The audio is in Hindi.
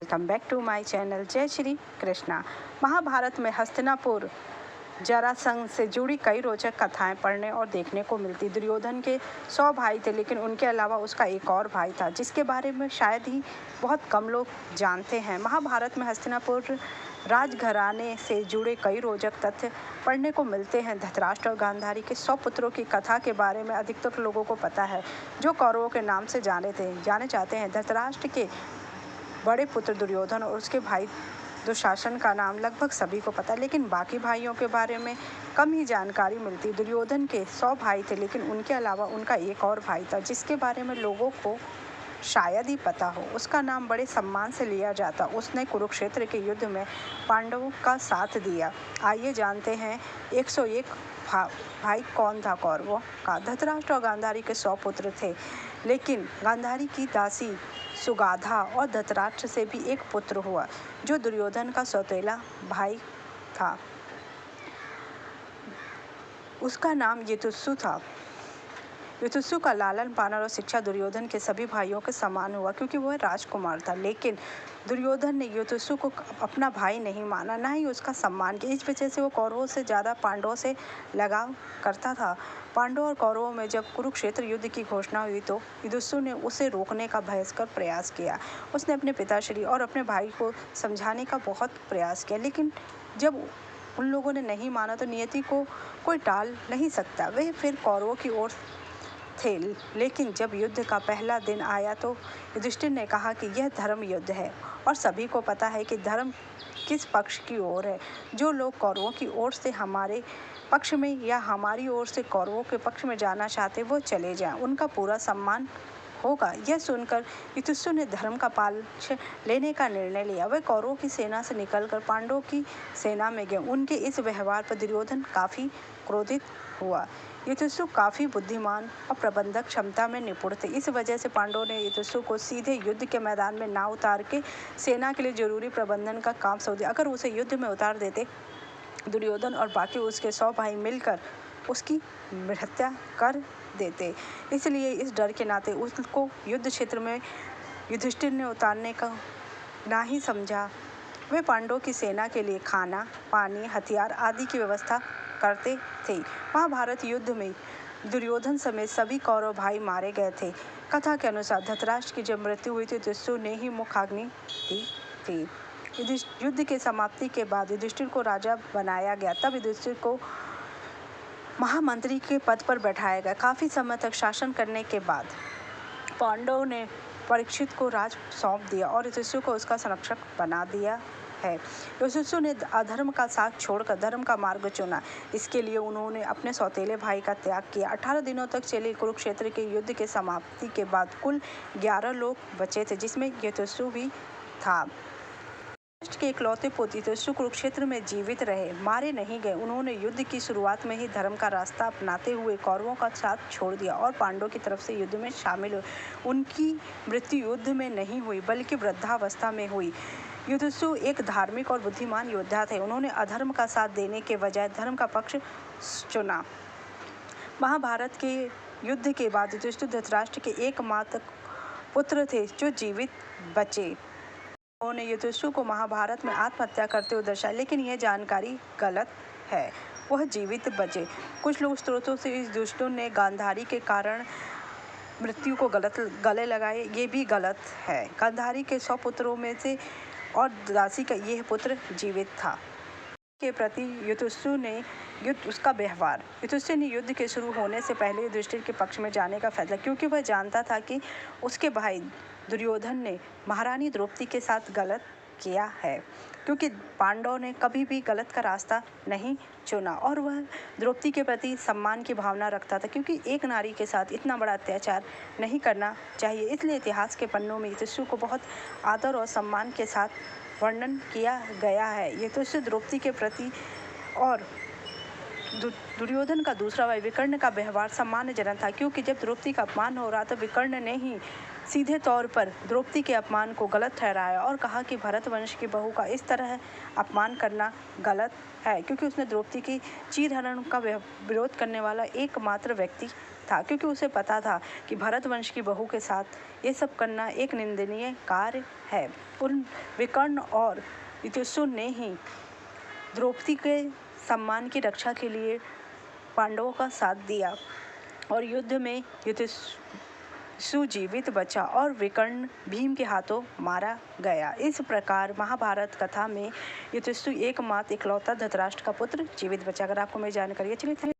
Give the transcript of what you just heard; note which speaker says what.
Speaker 1: Welcome back to my channel. जय श्री कृष्णा। महाभारत में हस्तिनापुर जरासंध से जुड़ी कई रोचक कथाएं पढ़ने और देखने को मिलती। दुर्योधन के 100 भाई थे, लेकिन उनके अलावा उसका एक और भाई था जिसके बारे में शायद ही बहुत कम लोग जानते हैं। महाभारत में हस्तिनापुर राजघराने से जुड़े कई रोचक तथ्य पढ़ने को मिलते हैं। धृतराष्ट्र और गांधारी के 100 पुत्रों की कथा के बारे में अधिकतर लोगों को पता है, जो कौरवों के नाम से जाने जाते हैं। धृतराष्ट्र के बड़े पुत्र दुर्योधन और उसके भाई दुशासन का नाम लगभग सभी को पता है, लेकिन बाकी भाइयों के बारे में कम ही जानकारी मिलती। दुर्योधन के 100 भाई थे, लेकिन उनके अलावा उनका एक और भाई था जिसके बारे में लोगों को शायद ही पता हो। उसका नाम बड़े सम्मान से लिया जाता। उसने कुरुक्षेत्र के युद्ध में पांडवों का साथ दिया। आइए जानते हैं 101 भाई कौन था कौरवों का। धृतराष्ट्र और गांधारी के 100 पुत्र थे, लेकिन गांधारी की दासी सुगाधा और धृतराष्ट्र से भी एक पुत्र हुआ जो दुर्योधन का सौतेला भाई था। उसका नाम युधिष्ठिर था। युधिष्ठिर का लालन पालन और शिक्षा दुर्योधन के सभी भाइयों के समान हुआ, क्योंकि वह राजकुमार था। लेकिन दुर्योधन ने युधिष्ठिर को अपना भाई नहीं माना, ना ही उसका सम्मान किया। इस वजह से वो कौरवों से ज़्यादा पांडवों से लगाव करता था। पांडवों और कौरवों में जब कुरुक्षेत्र युद्ध की घोषणा हुई तो युधिष्ठिर ने उसे रोकने का भयंकर प्रयास किया। उसने अपने पिताश्री और अपने भाई को समझाने का बहुत प्रयास किया, लेकिन जब उन लोगों ने नहीं माना तो नियति को कोई टाल नहीं सकता। वे फिर कौरवों की ओर थे, लेकिन जब युद्ध का पहला दिन आया तो युधिष्ठिर ने कहा कि यह धर्म युद्ध है और सभी को पता है कि धर्म किस पक्ष की ओर है। जो लोग कौरवों की ओर से हमारे पक्ष में या हमारी ओर से कौरवों के पक्ष में जाना चाहते वो चले जाएं, उनका पूरा सम्मान होगा। यह सुनकर युधिष्ठिर ने धर्म का पक्ष लेने का निर्णय लिया। वे कौरवों की सेना से निकलकर पांडवों की सेना में गए। उनके इस व्यवहार पर दुर्योधन काफी क्रोधित हुआ। युधिष्ठिर काफी बुद्धिमान और प्रबंधक क्षमता में निपुण थे। इस वजह से पांडवों ने युधिष्ठिर को सीधे युद्ध के मैदान में ना उतार के सेना के लिए जरूरी प्रबंधन का काम सौंप दिया। अगर उसे युद्ध में उतार देते, दुर्योधन और बाकी उसके 100 भाई मिलकर उसकी हत्या कर देते। इसलिए इस डर के नाते उसको युद्ध क्षेत्र में युधिष्ठिर ने उतारने का ना ही समझा। वे पांडवों की सेना के लिए खाना, पानी, हथियार आदि की व्यवस्था करते थे। महाभारत युद्ध में दुर्योधन समेत सभी कौरव भाई मारे गए थे। कथा के अनुसार धृतराष्ट्र की जब मृत्यु हुई थी, युधिष्ठिर ने ही मुखाग्नि दी थी। युद्ध के समाप्ति के बाद युधिष्ठिर को राजा बनाया गया। तब युधिष्ठिर को महामंत्री के पद पर बैठाया गया। काफी समय तक शासन करने के बाद पांडवों ने परीक्षित को राज सौंप दिया और युधिष्ठिर को उसका संरक्षक बना दिया है। युधिष्ठिर ने अधर्म का साथ छोड़कर धर्म का मार्ग चुना। इसके लिए उन्होंने अपने सौतेले भाई का त्याग किया। 18 दिनों तक चले कुरुक्षेत्र के युद्ध के समाप्ति के बाद कुल 11 लोग बचे थे, जिसमें युधिष्ठिर भी था। के इकलौते पुत्र युधिष्ठिर कुरुक्षेत्र में जीवित रहे, मारे नहीं गए। उन्होंने युद्ध की शुरुआत में ही धर्म का रास्ता अपनाते हुए कौरवों का साथ छोड़ दिया और पांडवों की तरफ से युद्ध में शामिल हुए। उनकी मृत्यु युद्ध में नहीं हुई, बल्कि वृद्धावस्था में हुई। युधिष्ठिर एक धार्मिक और बुद्धिमान योद्धा थे। उन्होंने अधर्म का साथ देने के बजाय धर्म का पक्ष चुना। महाभारत के युद्ध के बाद युधिष्ठिर धृतराष्ट्र के एकमात्र पुत्र थे जो जीवित बचे। उन्होंने युधिष्ठिर को महाभारत में आत्महत्या करते हुए दर्शाया, लेकिन यह जानकारी गलत है। वह जीवित बचे। कुछ लोग स्रोतों से युधिष्ठिर ने गांधारी के कारण मृत्यु को गले लगाए, ये भी गलत है। गांधारी के 100 पुत्रों में से और दासी का यह पुत्र जीवित था। के प्रति युधिष्ठिर ने उसका व्यवहार युधिष्ठिर ने युद्ध के शुरू होने से पहले युधिष्ठिर के पक्ष में जाने का फैसला, क्योंकि वह जानता था कि उसके भाई दुर्योधन ने महारानी द्रौपदी के साथ गलत किया है, क्योंकि पांडवों ने कभी भी गलत का रास्ता नहीं चुना और वह द्रौपदी के प्रति सम्मान की भावना रखता था, क्योंकि एक नारी के साथ इतना बड़ा अत्याचार नहीं करना चाहिए। इसलिए इतिहास के पन्नों में युधिष्ठिर को बहुत आदर और सम्मान के साथ वर्णन किया गया है। युधिष्ठिर द्रौपदी के प्रति और दुर्योधन का दूसरा भाई विकर्ण का व्यवहार सम्मानजनक था, क्योंकि जब द्रौपदी का अपमान हो रहा था, विकर्ण ने ही सीधे तौर पर द्रौपदी के अपमान को गलत ठहराया और कहा कि भरतवंश की बहू का इस तरह अपमान करना गलत है, क्योंकि उसने द्रौपदी की चीरहरण का विरोध करने वाला एकमात्र व्यक्ति था, क्योंकि उसे पता था कि भरतवंश की बहू के साथ ये सब करना एक निंदनीय कार्य है। उन विकर्ण और युधिष्ठिर ने ही द्रौपदी के सम्मान की रक्षा के लिए पांडवों का साथ दिया और युद्ध में युधिष्ठिर जीवित बचा और विकर्ण भीम के हाथों मारा गया। इस प्रकार महाभारत कथा में युधिष्ठिर एकमात्र इकलौता धृतराष्ट्र का पुत्र जीवित बचा। अगर आपको मेरी जानकारी अच्छी लगी